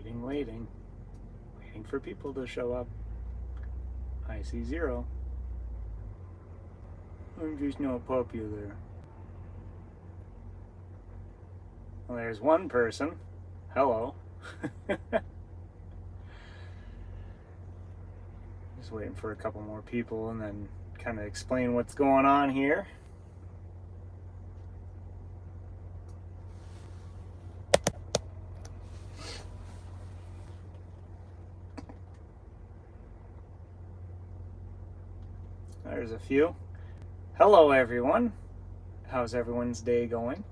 Waiting for people to show up. I see 0. I'm just not popular. Well, there's one person. Hello. Just waiting for a couple more people and then kind of explain what's going on here. There's a few. Hello, everyone. How's everyone's day going?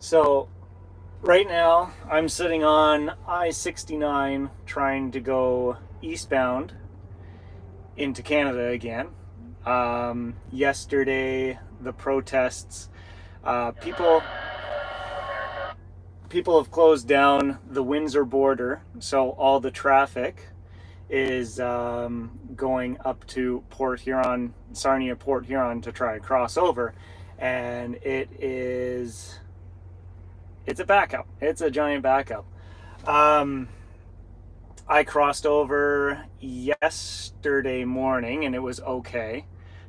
So, right now, I'm sitting on I-69 trying to go eastbound into Canada again. Yesterday, the protests, people have closed down the Windsor border, so all the traffic is going up to Port Huron, Sarnia Port Huron, to try to cross over, and it's a backup. It's a giant backup. I crossed over yesterday morning and it was okay.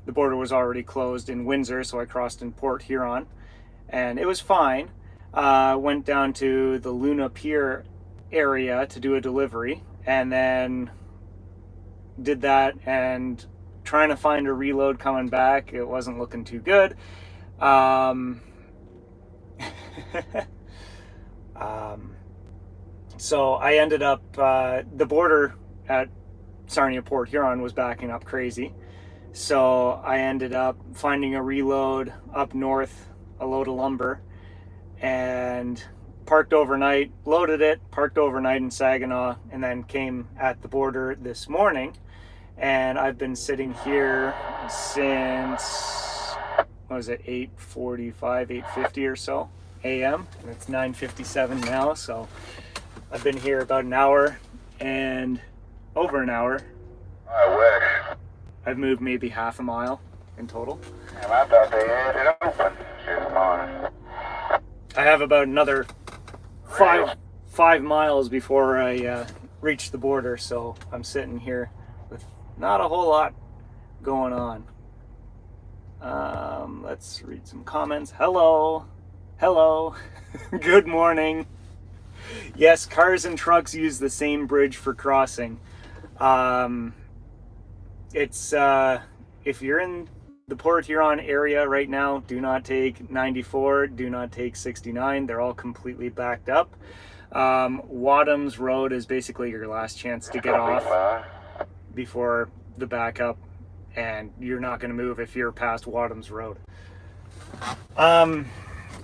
The border was already closed in Windsor, so I crossed in Port Huron and it was fine. Went down to the Luna Pier area to do a delivery and then did that, and trying to find a reload coming back, it wasn't looking too good. So I ended up, the border at Sarnia Port Huron was backing up crazy. So I ended up finding a reload up north, a load of lumber, and parked overnight, loaded it, parked overnight in Saginaw, and then came at the border this morning. And I've been sitting here since, what was it, 8:45, 8:50 or so a.m. and it's 9:57 now, so I've been here about an hour and over an hour. I wish. I've moved maybe half a mile in total. And I thought they had it open this morning. I have about another five miles before I reach the border, so I'm sitting here with not a whole lot going on. Let's read some comments. Hello. Good morning. Yes, cars and trucks use the same bridge for crossing. It's if you're in the Port Huron area right now, do not take 94, do not take 69. They're all completely backed up. Wadham's Road is basically your last chance to get off before the backup, and you're not going to move if you're past Wadham's Road.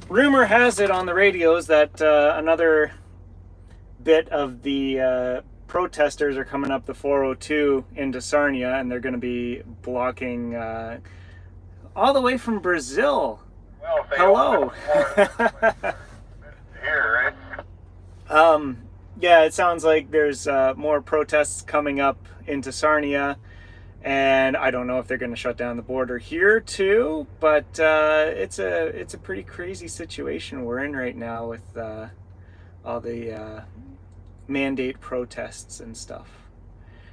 Rumor has it on the radios that another bit of the protesters are coming up the 402 into Sarnia, and they're going to be blocking all the way from Brazil. Well, hello. Here, right? Yeah, it sounds like there's more protests coming up into Sarnia, and I don't know if they're going to shut down the border here too, but it's a pretty crazy situation we're in right now with all the mandate protests and stuff.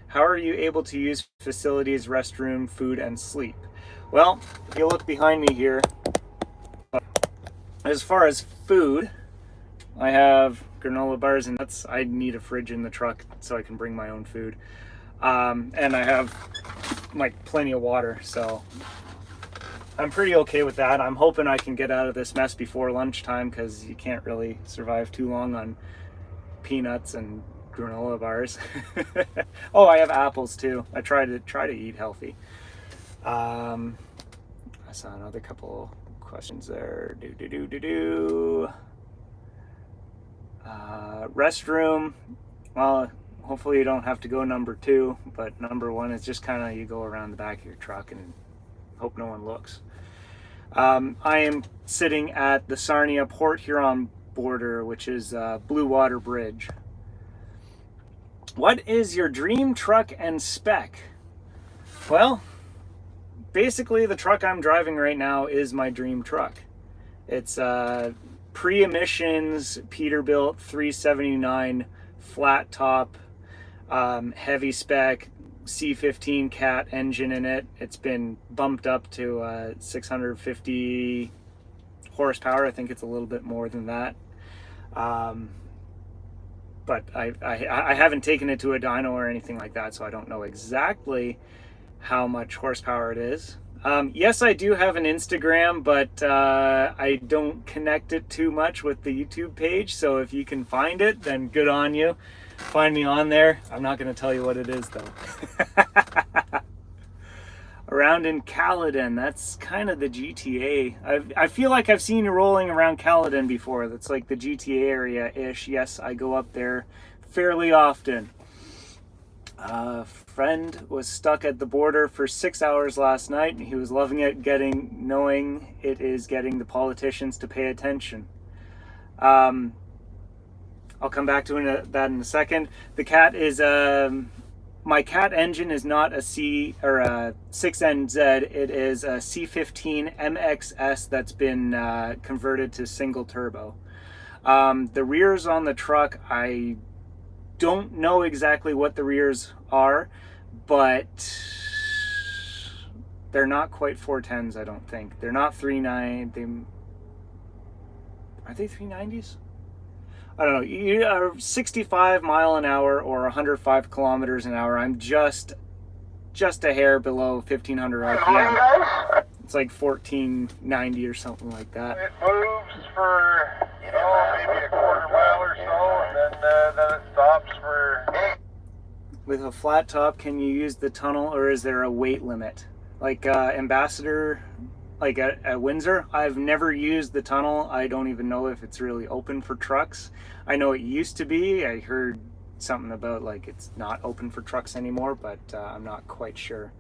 How are you able to use facilities, restroom, food, and sleep? Well, if you look behind me here, as far as food, I have granola bars and nuts. I need a fridge in the truck so I can bring my own food. And I have like plenty of water, so I'm pretty okay with that. I'm hoping I can get out of this mess before lunchtime, because you can't really survive too long on peanuts and granola bars. Oh, I have apples too. I try to eat healthy. I saw another couple questions there. Restroom. Well, hopefully you don't have to go number 2, but number 1 is just kind of, you go around the back of your truck and hope no one looks. I am sitting at the Sarnia Port Huron border, which is Blue Water Bridge. What is your dream truck and spec? Well, basically the truck I'm driving right now is my dream truck. It's a pre-emissions Peterbilt 379 flat top, heavy spec C15 cat engine in it. It's been bumped up to 650 horsepower. I think it's a little bit more than that. But I haven't taken it to a dyno or anything like that, so I don't know exactly how much horsepower it is. Yes, I do have an Instagram, but I don't connect it too much with the YouTube page. So if you can find it, then good on you. Find me on there. I'm not going to tell you what it is, though. Around in Caledon, that's kind of the GTA. I feel like I've seen you rolling around Caledon before. That's like the GTA area-ish. Yes, I go up there fairly often. A friend was stuck at the border for 6 hours last night, and he was loving it, knowing it is getting the politicians to pay attention. I'll come back to that in a second. The cat is my cat engine is not a C or a 6NZ. It is a C15 MXS that's been converted to single turbo. The rears on the truck, I don't know exactly what the rears are, but they're not quite 410s, I don't think. They're not 390. Are they 390s? I don't know. You are 65 mile an hour or 105 kilometers an hour. I'm just a hair below 1500 RPM. It's like 1490 or something like that. It moves for, maybe a quarter mile or so, and then it stops for... With a flat top, can you use the tunnel, or is there a weight limit? Like Ambassador, like at Windsor, I've never used the tunnel. I don't even know if it's really open for trucks. I know it used to be. I heard something about like it's not open for trucks anymore, but I'm not quite sure.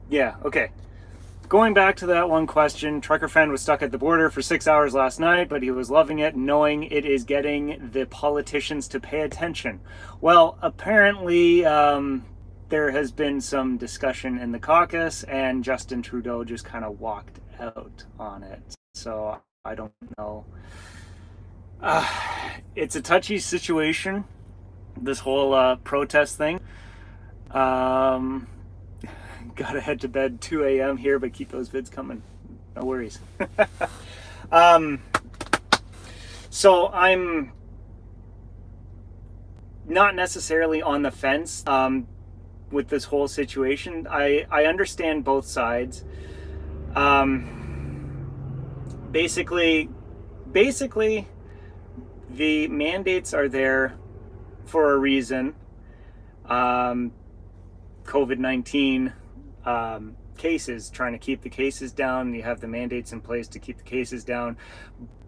Yeah, okay. Going back to that one question, trucker friend was stuck at the border for 6 hours last night, but he was loving it, knowing it is getting the politicians to pay attention. Well, apparently there has been some discussion in the caucus, and Justin Trudeau just kind of walked out on it. So I don't know. It's a touchy situation, this whole protest thing. Gotta head to bed 2 a.m. here, but keep those vids coming. No worries. So I'm not necessarily on the fence with this whole situation. I understand both sides. Basically, the mandates are there for a reason. COVID-19 cases, trying to keep the cases down. You have the mandates in place to keep the cases down.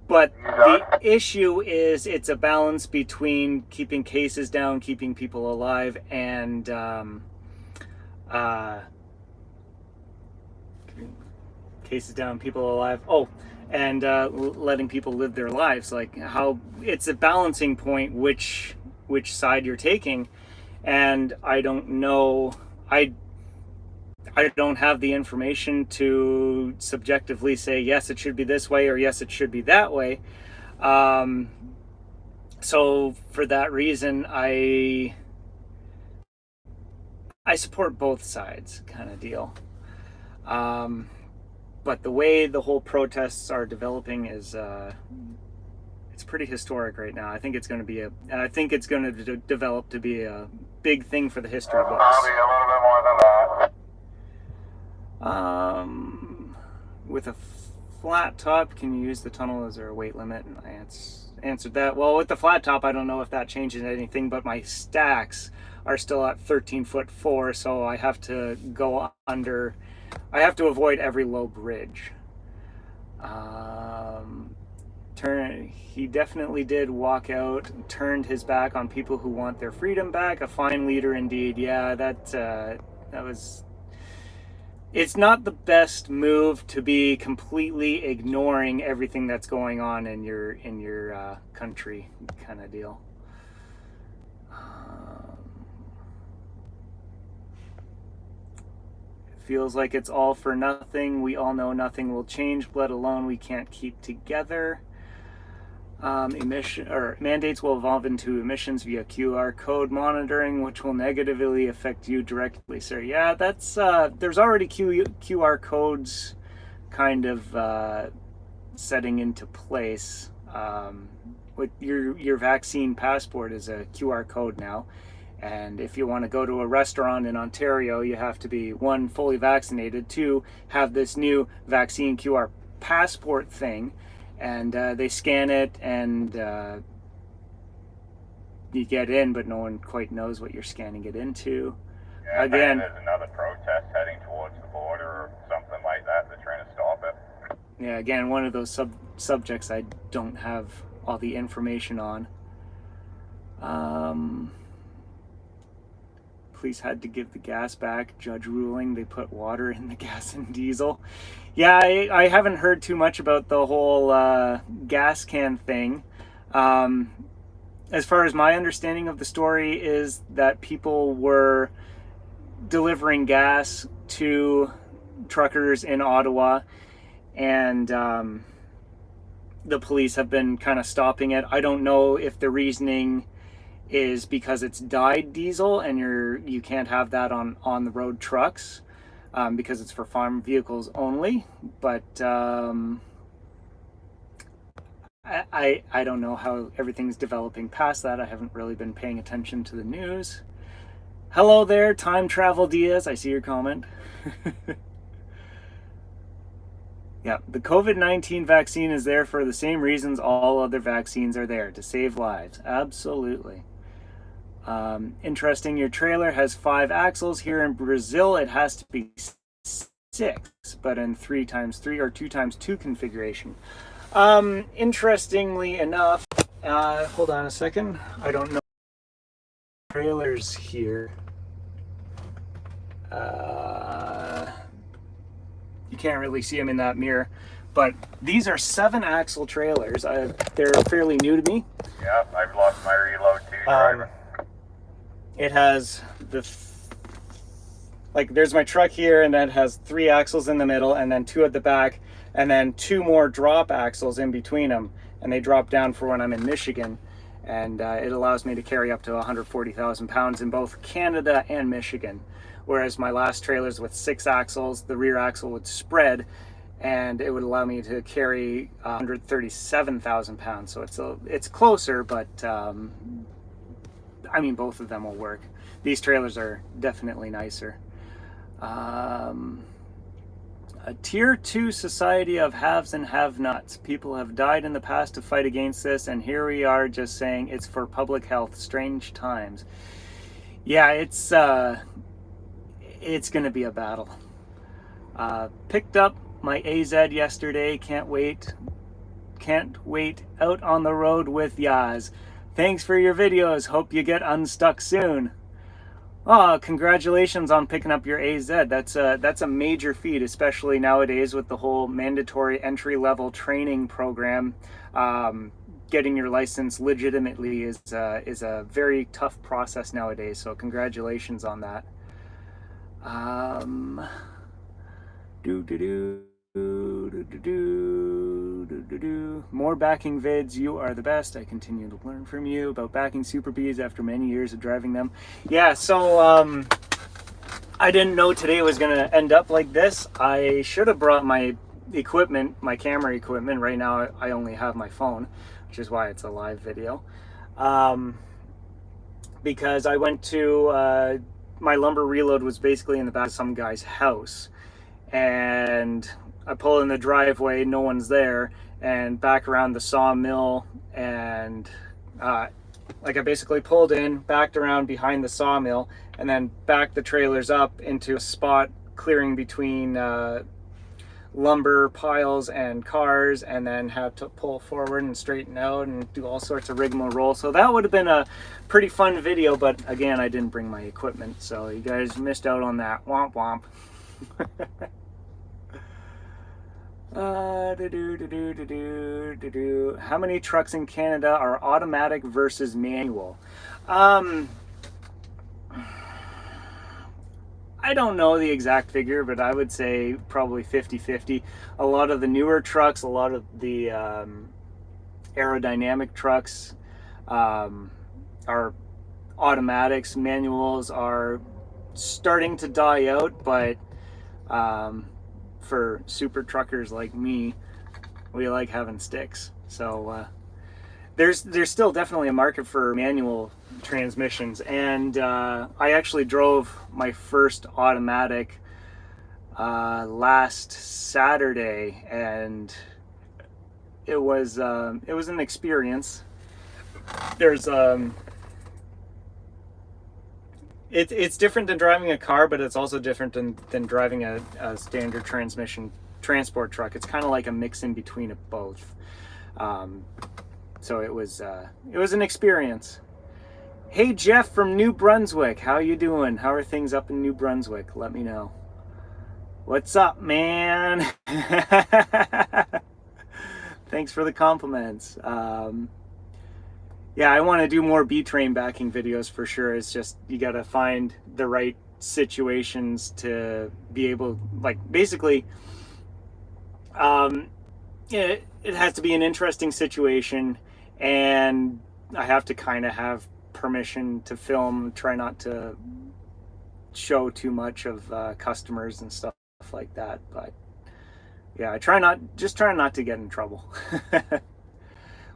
But the issue is it's a balance between keeping cases down, keeping people alive, and cases down, people alive. Oh, and letting people live their lives. Like how it's a balancing point, which side you're taking. And I don't know. I don't have the information to subjectively say yes, it should be this way, or yes, it should be that way. So for that reason, I support both sides, kind of deal. But the way the whole protests are developing is it's pretty historic right now. I think it's going to be develop to be a big thing for the history books. Probably a little bit more than that. With a flat top, can you use the tunnel? Is there a weight limit? And I answered that. Well, with the flat top, I don't know if that changes anything, but my stacks are still at 13'4", so I have to go under. I have to avoid every low bridge. He definitely did walk out, turned his back on people who want their freedom back. A fine leader indeed. Yeah, that was. It's not the best move to be completely ignoring everything that's going on in your country, kind of deal. It feels like it's all for nothing. We all know nothing will change, let alone we can't keep together. Mandates will evolve into emissions via QR code monitoring, which will negatively affect you directly, sir. Yeah, that's there's already QR codes kind of setting into place. With your vaccine passport is a QR code now, and if you want to go to a restaurant in Ontario, you have to be, one, fully vaccinated, two, have this new vaccine QR passport thing, and they scan it, and you get in, but no one quite knows what you're scanning it into. Yeah, Again, there's another protest heading towards the border or something like that. They're trying to stop it. yeah, again, one of those subjects I don't have all the information on. Police had to give the gas back. Judge ruling they put water in the gas and diesel. Yeah, I haven't heard too much about the whole gas can thing. As far as my understanding of the story is that people were delivering gas to truckers in Ottawa, and the police have been kind of stopping it. I don't know if the reasoning is because it's dyed diesel and you can't have that on the road trucks, because it's for farm vehicles only. But I don't know how everything's developing past that. I haven't really been paying attention to the news. Hello there, Time Travel Diaz. I see your comment. Yeah, the COVID-19 vaccine is there for the same reasons all other vaccines are there, to save lives. Absolutely. Interesting, your trailer has 5 axles. Here in Brazil, it has to be 6, but in 3x3 or 2x2 configuration. Interestingly enough, hold on a second. I don't know trailers here. You can't really see them in that mirror, but these are 7-axle trailers. They're fairly new to me. Yeah, I've lost my reload too, driving. It has there's my truck here, and that has 3 axles in the middle, and then 2 at the back, and then 2 more drop axles in between them, and they drop down for when I'm in Michigan, and it allows me to carry up to 140,000 pounds in both Canada and Michigan. Whereas my last trailers with 6 axles, the rear axle would spread, and it would allow me to carry 137,000 pounds. So it's closer, but I mean, both of them will work. These trailers are definitely nicer. A tier 2 society of haves and have-nots. People have died in the past to fight against this, and here we are just saying it's for public health. Strange times. Yeah, it's going to be a battle. Picked up my AZ yesterday. Can't wait out on the road with Yaz. Thanks for your videos. Hope you get unstuck soon. Oh, congratulations on picking up your AZ. That's a major feat, especially nowadays with the whole mandatory entry-level training program. Getting your license legitimately is a very tough process nowadays. So congratulations on that. More backing vids. You are the best. I continue to learn from you about backing Super Bs after many years of driving them. Yeah, so I didn't know today was going to end up like this. I should have brought my equipment, my camera equipment. Right now I only have my phone, which is why it's a live video. Because I went to my lumber reload was basically in the back of some guy's house, and I pull in the driveway, no one's there, and back around the sawmill, and I basically pulled in, backed around behind the sawmill, and then backed the trailers up into a spot clearing between lumber piles and cars, and then had to pull forward and straighten out and do all sorts of rigmarole. So that would have been a pretty fun video, but again, I didn't bring my equipment, so you guys missed out on that. Womp womp. How many trucks in Canada are automatic versus manual? Um, I don't know the exact figure, but I would say probably 50-50. A lot of the newer trucks, a lot of the aerodynamic trucks are automatics. Manuals are starting to die out, but for super truckers like me, we like having sticks. So there's still definitely a market for manual transmissions, and I actually drove my first automatic last Saturday, and it was an experience. There's it's different than driving a car, but it's also different than driving a standard transmission transport truck. It's kind of like a mix in between of both. So it was an experience. Hey Jeff from New Brunswick, how you doing? How are things up in New Brunswick? Let me know. What's up, man? Thanks for the compliments. Yeah, I want to do more B-Train backing videos for sure. It's just you got to find the right situations to be able, like, basically, it has to be an interesting situation, and I have to kind of have permission to film, try not to show too much of customers and stuff like that. But yeah, try not to get in trouble.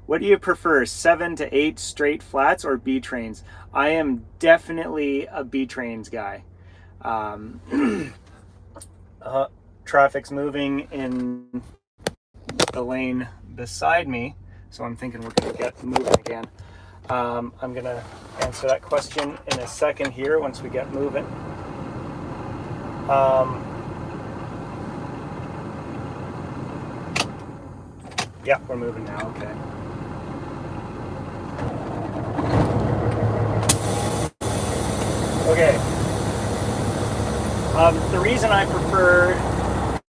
What do you prefer, 7 to 8 straight flats or B trains? I am definitely a B trains guy. Traffic's moving in the lane beside me, so I'm thinking we're going to get moving again. I'm going to answer that question in a second here once we get moving. Yeah, we're moving now, okay. Okay. The reason I prefer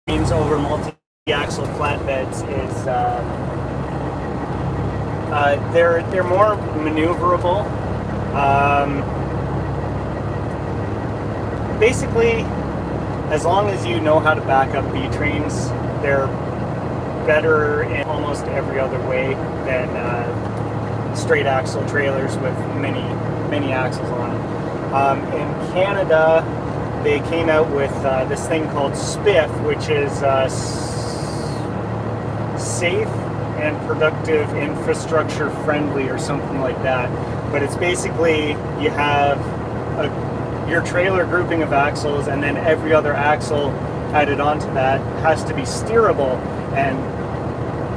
trains over multi-axle flatbeds is they're more maneuverable. Basically, as long as you know how to back up B trains, they're better in almost every other way than straight axle trailers with many axles on them. In Canada, they came out with this thing called SPIF, which is Safe and Productive Infrastructure Friendly or something like that. But it's basically you have your trailer grouping of axles, and then every other axle added onto that has to be steerable and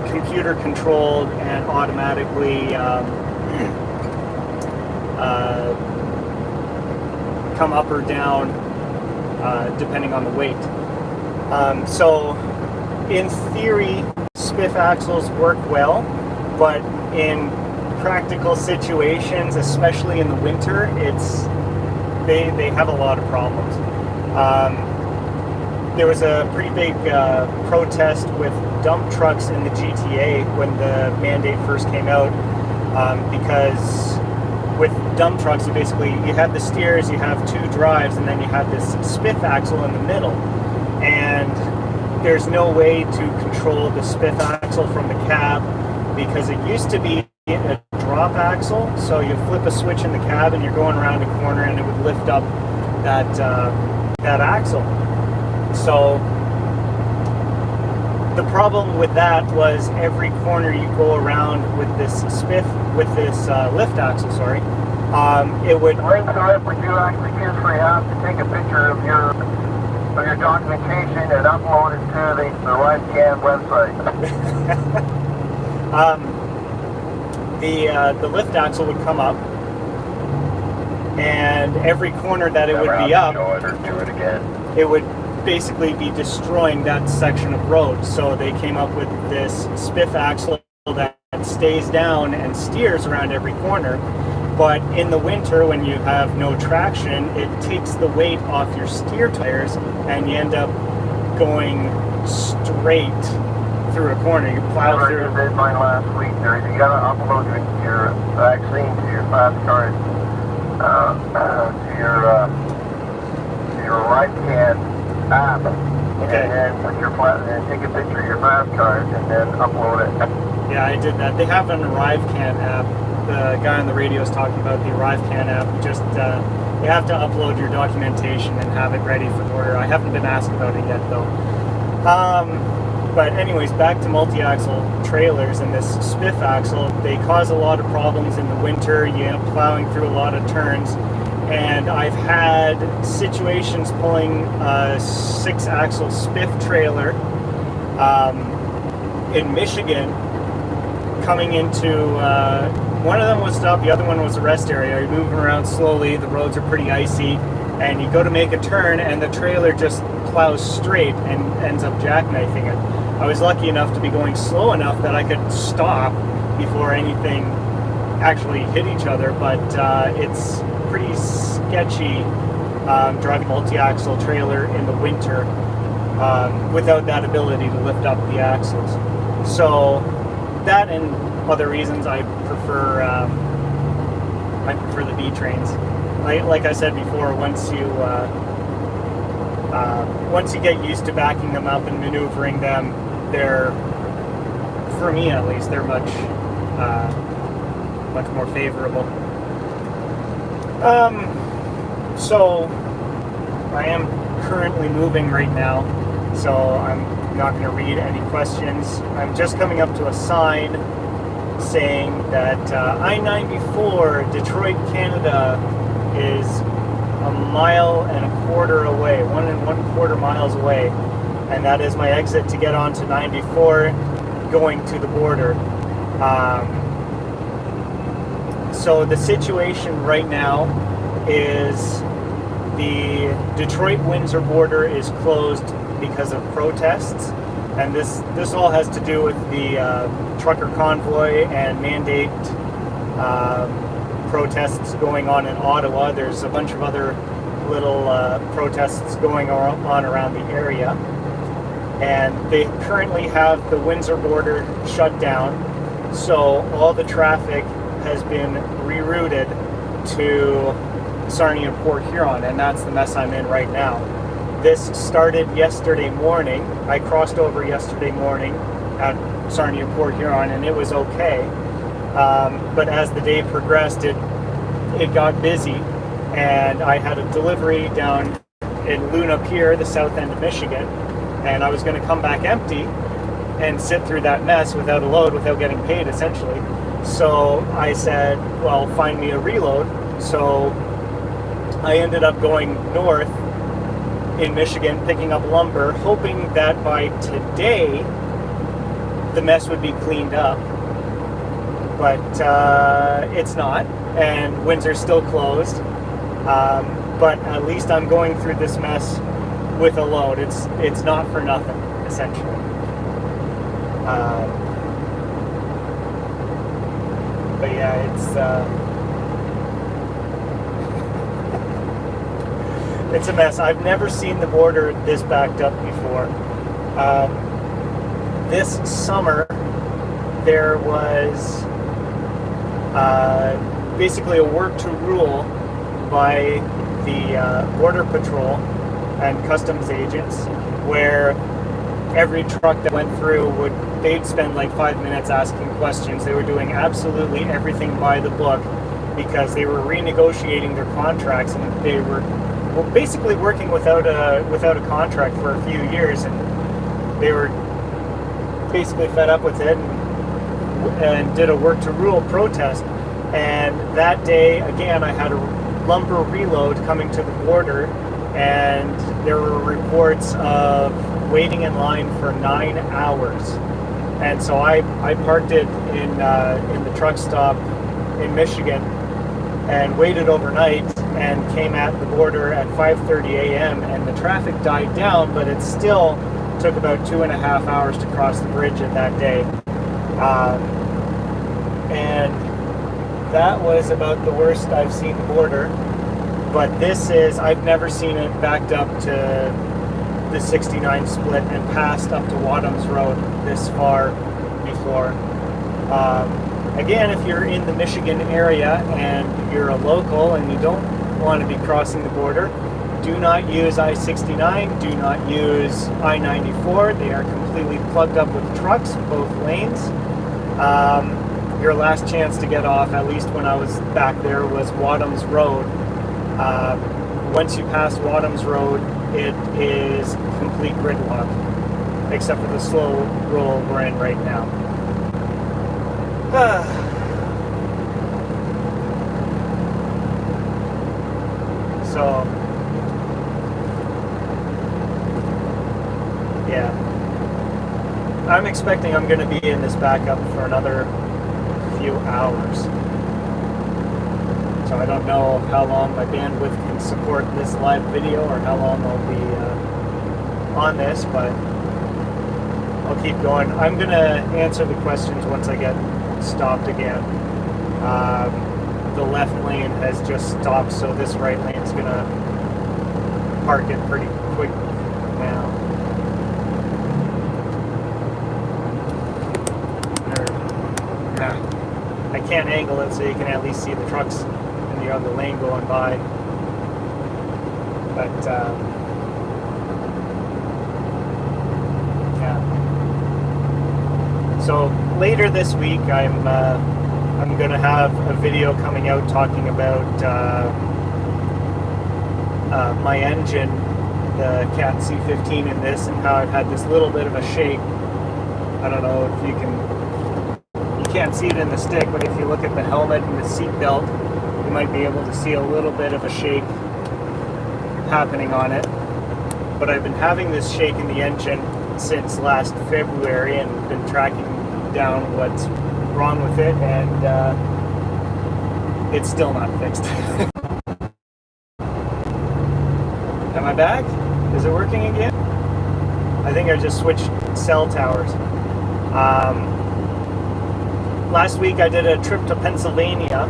computer controlled and automatically come up or down depending on the weight. So in theory, SPIF axles work well, but in practical situations, especially in the winter, they have a lot of problems. There was a pretty big protest with dump trucks in the GTA when the mandate first came out, because with dump trucks, you have the steers, you have two drives, and then you have this SPIF axle in the middle. And there's no way to control the SPIF axle from the cab, because it used to be a drop axle, so you flip a switch in the cab and you're going around a corner and it would lift up that axle. So the problem with that was every corner you go around with this lift axle, it would... Right side, would you actually just have to take a picture of your documentation and upload it to the LiveCam website? The lift axle would come up, and every corner that it would be up, it would basically be destroying that section of road. So they came up with this SPIF axle that stays down and steers around every corner. But in the winter, when you have no traction, it takes the weight off your steer tires, and you end up going straight through a corner. You plow I through. just did mine last week. You got to upload your vaccine to your fast card, to your LiveCan app. Okay. And then put and take a picture of your fast card and then upload it. Yeah, I did that. They have an ArriveCan app. The guy on the radio is talking about the ArriveCan app. Just you have to upload your documentation and have it ready for order. I haven't been asked about it yet though. But anyways, back to multi-axle trailers and this spiff axle. They cause a lot of problems in the winter. You know, plowing through a lot of turns. And I've had situations pulling a 6-axle spiff trailer in Michigan, coming into one of them was stop, the other one was a rest area. You're moving around slowly, the roads are pretty icy, and you go to make a turn and the trailer just plows straight and ends up jackknifing it. I was lucky enough to be going slow enough that I could stop before anything actually hit each other, but it's pretty sketchy driving multi-axle trailer in the winter without that ability to lift up the axles. So that and other reasons I prefer the B trains. Like I said before, once you get used to backing them up and maneuvering them, they're, for me at least, they're much more favorable. So I am currently moving right now, so I'm not going to read any questions. I'm just coming up to a sign saying that I-94 Detroit, Canada is 1.25 miles away, 1.25 miles away, and that is my exit to get onto 94 going to the border. So the situation right now is the Detroit-Windsor border is closed because of protests, and this all has to do with the trucker convoy and mandate protests going on in Ottawa. There's a bunch of other little protests going on around the area, and they currently have the Windsor border shut down, so all the traffic has been rerouted to Sarnia and Port Huron, and that's the mess I'm in right now. This started yesterday morning. I crossed over yesterday morning at Sarnia and Port Huron, and it was okay. But as the day progressed, it got busy, and I had a delivery down in Luna Pier, the south end of Michigan, and I was going to come back empty and sit through that mess without a load, without getting paid, essentially. So I said, well, find me a reload. So I ended up going north in Michigan, picking up lumber, hoping that by today the mess would be cleaned up. But it's not, and Windsor's still closed. But at least I'm going through this mess with a load. It's not for nothing, essentially. But yeah, it's a mess. I've never seen the border this backed up before. This summer, there was basically a work to rule by the Border Patrol and customs agents, where every truck that went through they'd spend like 5 minutes asking questions. They were doing absolutely everything by the book because they were renegotiating their contracts, and they were basically working without a contract for a few years, and they were basically fed up with it and did a work to rule protest. And that day, again, I had a lumber reload coming to the border, and there were reports of waiting in line for 9 hours. And so I parked it in the truck stop in Michigan and waited overnight, and came at the border at 5:30 a.m. and the traffic died down, but it still took about 2.5 hours to cross the bridge in that day. And that was about the worst I've seen the border. But I've never seen it backed up to the 69 split and passed up to Wadhams Road this far before. Again, if you're in the Michigan area and you're a local and you don't want to be crossing the border, do not use I-69, do not use I-94. They are completely plugged up with trucks, both lanes. Your last chance to get off, at least when I was back there, was Wadhams Road. Once you pass Wadhams Road, it is complete gridlock, except for the slow roll we're in right now. So, yeah. I'm expecting I'm going to be in this backup for another few hours. So I don't know how long my bandwidth can support this live video or how long I'll be on this, but I'll keep going. I'm going to answer the questions once I get stopped again. The left lane has just stopped, so this right lane is going to park it pretty quick now. I can't angle it so you can at least see the trucks in the other lane going by. But yeah. So later this week, I'm going to have a video coming out talking about my engine, the Cat C15 in this, and how I've had this little bit of a shake. I don't know if you can't see it in the stick, but if you look at the helmet and the seat belt, you might be able to see a little bit of a shake happening on it. But I've been having this shake in the engine since last February and been tracking down what's wrong with it, and it's still not fixed. Am I back? Is it working again? I think I just switched cell towers. Last week I did a trip to Pennsylvania,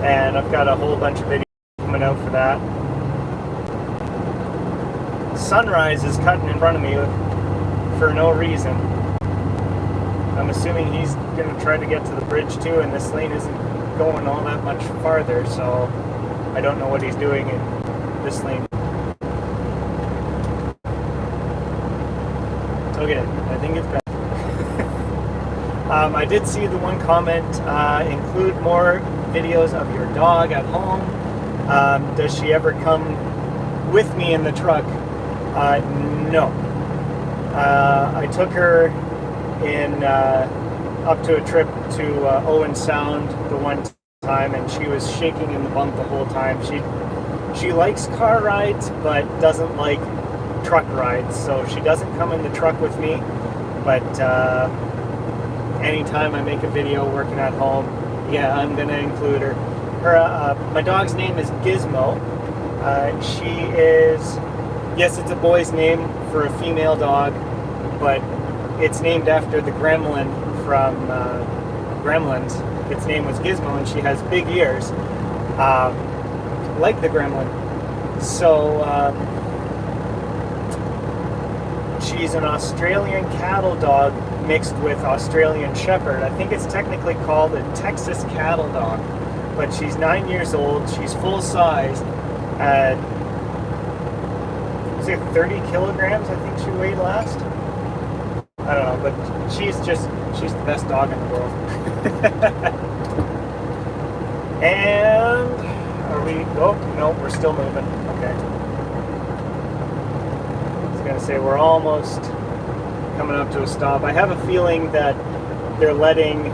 and I've got a whole bunch of videos coming out for that. Sunrise is cutting in front of me for no reason. I'm assuming he's going to try to get to the bridge too, and this lane isn't going all that much farther, so I don't know what he's doing in this lane. Okay, I think it's better. I did see the one comment, include more videos of your dog at home. Does she ever come with me in the truck? No. I took her in up to a trip to Owen Sound the one time, and she was shaking in the bunk the whole time. She likes car rides, but doesn't like truck rides, so she doesn't come in the truck with me, but anytime I make a video working at home, yeah, I'm going to include her. My dog's name is Gizmo. She is, yes, it's a boy's name for a female dog, but it's named after the gremlin from Gremlins. Its name was Gizmo, and she has big ears, like the gremlin. So, she's an Australian cattle dog mixed with Australian Shepherd. I think it's technically called a Texas cattle dog, but she's 9 years old. She's full size at, was it 30 kilograms? I think she weighed last. I don't know, but she's the best dog in the world. And are we? Oh no, we're still moving. Okay. Gonna say we're almost coming up to a stop. I have a feeling that they're letting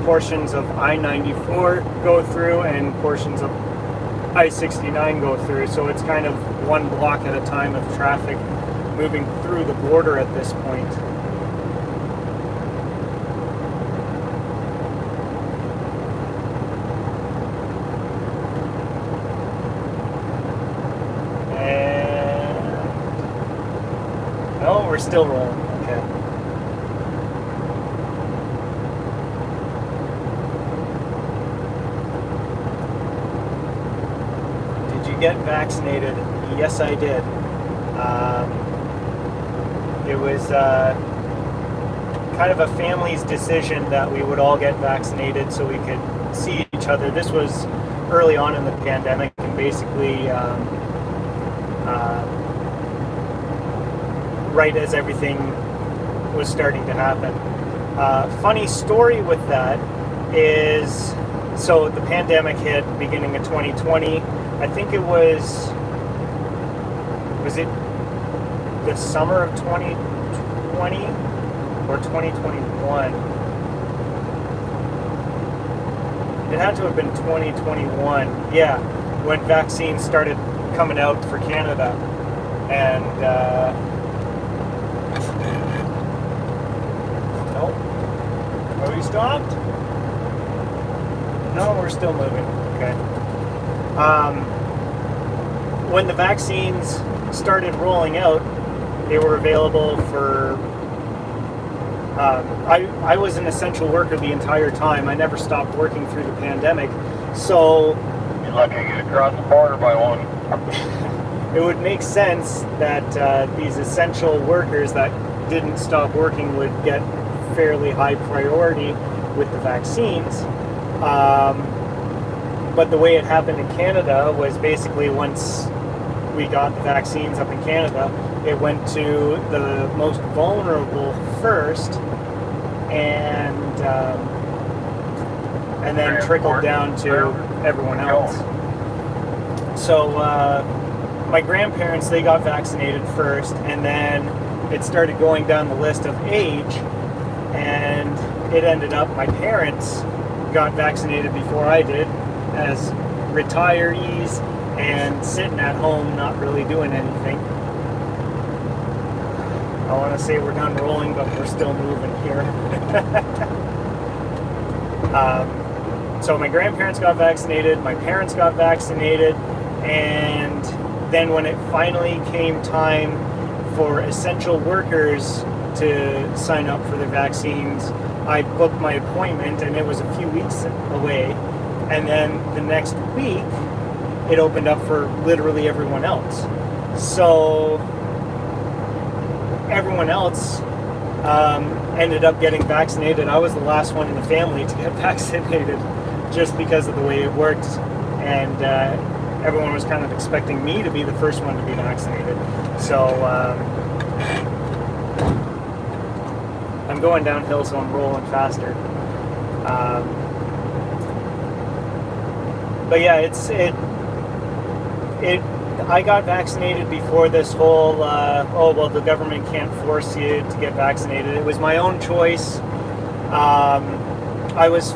portions of I-94 go through and portions of I-69 go through, so it's kind of one block at a time of traffic moving through the border at this point. No, we're still rolling. Okay. Did you get vaccinated? Yes, I did. It was kind of a family's decision that we would all get vaccinated so we could see each other. This was early on in the pandemic, and basically right as everything was starting to happen. Funny story with that is, so the pandemic hit beginning of 2020. I think it was it the summer of 2020 or 2021? It had to have been 2021. Yeah, when vaccines started coming out for Canada. And nope. Are we stopped? No, we're still moving. Okay. When the vaccines started rolling out, they were available for. I was an essential worker the entire time. I never stopped working through the pandemic. So. You're lucky to get across the border by one. It would make sense that these essential workers that didn't stop working would get fairly high priority with the vaccines. But the way it happened in Canada was basically once we got the vaccines up in Canada, it went to the most vulnerable first, and then trickled down to everyone else. So my grandparents, they got vaccinated first, and then it started going down the list of age, and it ended up my parents got vaccinated before I did as retirees and sitting at home not really doing anything. I want to say we're done rolling, but we're still moving here. So my grandparents got vaccinated, my parents got vaccinated, and then when it finally came time for essential workers to sign up for the vaccines, I booked my appointment, and it was a few weeks away. And then the next week, it opened up for literally everyone else. So everyone else ended up getting vaccinated. I was the last one in the family to get vaccinated just because of the way it worked. And everyone was kind of expecting me to be the first one to be vaccinated. So I'm going downhill, so I'm rolling faster. But yeah, I got vaccinated before this whole, the government can't force you to get vaccinated. It was my own choice. I was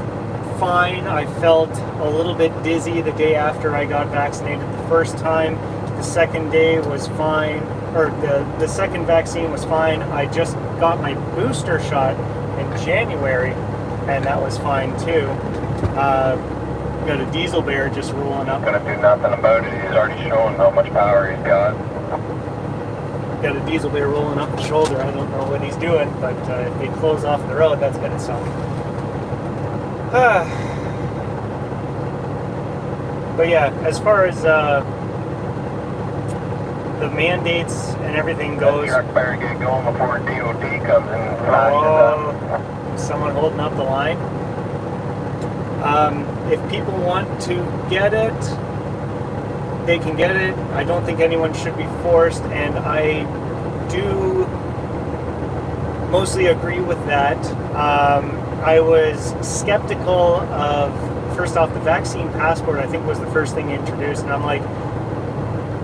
fine. I felt a little bit dizzy the day after I got vaccinated the first time. The second day was fine, or the second vaccine was fine. I just got my booster shot in January, and that was fine too. Got a diesel bear just rolling up. Gonna do nothing about it. He's already showing how much power he's got. Got a diesel bear rolling up the shoulder. I don't know what he's doing, but if they close off the road, that's gonna suck. But yeah, as far as the mandates and everything goes. Truck better get going before DOT comes in and flashes up. Someone holding up the line. If people want to get it, they can get it. I don't think anyone should be forced, and I do mostly agree with that. I was skeptical of, first off, the vaccine passport, I think was the first thing introduced, and I'm like,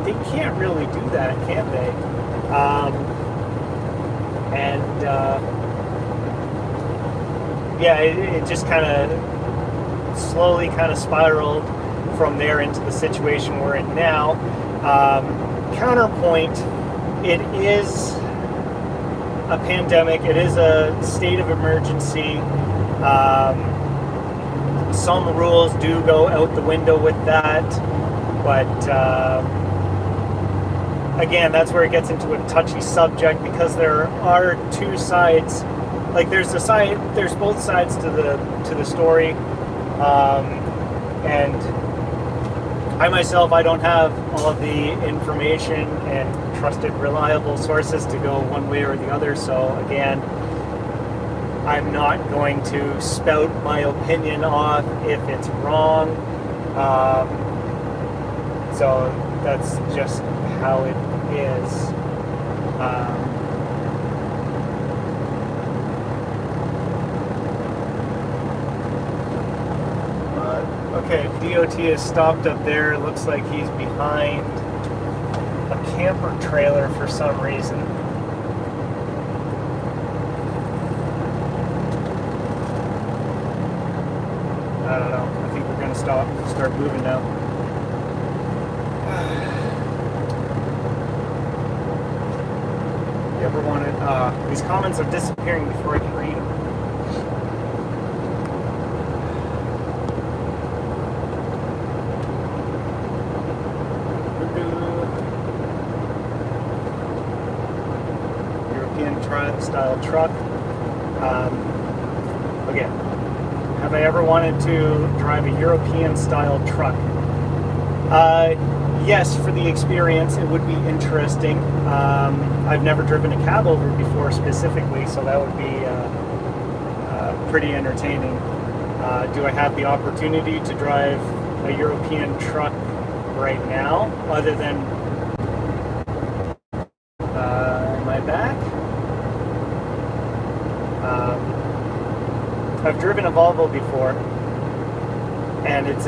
they can't really do that, can they? It just kind of slowly kind of spiraled from there into the situation we're in now. Counterpoint, it is a pandemic, it is a state of emergency. Some rules do go out the window with that, but again, that's where it gets into a touchy subject, because there are two sides. Like there's both sides to the story. And I myself, I don't have all of the information and trusted, reliable sources to go one way or the other. So again, I'm not going to spout my opinion off if it's wrong. So that's just how it is. Okay, DOT is stopped up there. It looks like he's behind a camper trailer for some reason. I don't know. I think we're going to start moving now. You ever wanted... these comments are disappearing before I can read them. Style truck. Again, have I ever wanted to drive a European style truck? Yes, for the experience, it would be interesting. I've never driven a cab over before specifically, so that would be pretty entertaining. Do I have the opportunity to drive a European truck right now, other than my back? I've driven a Volvo before, and it's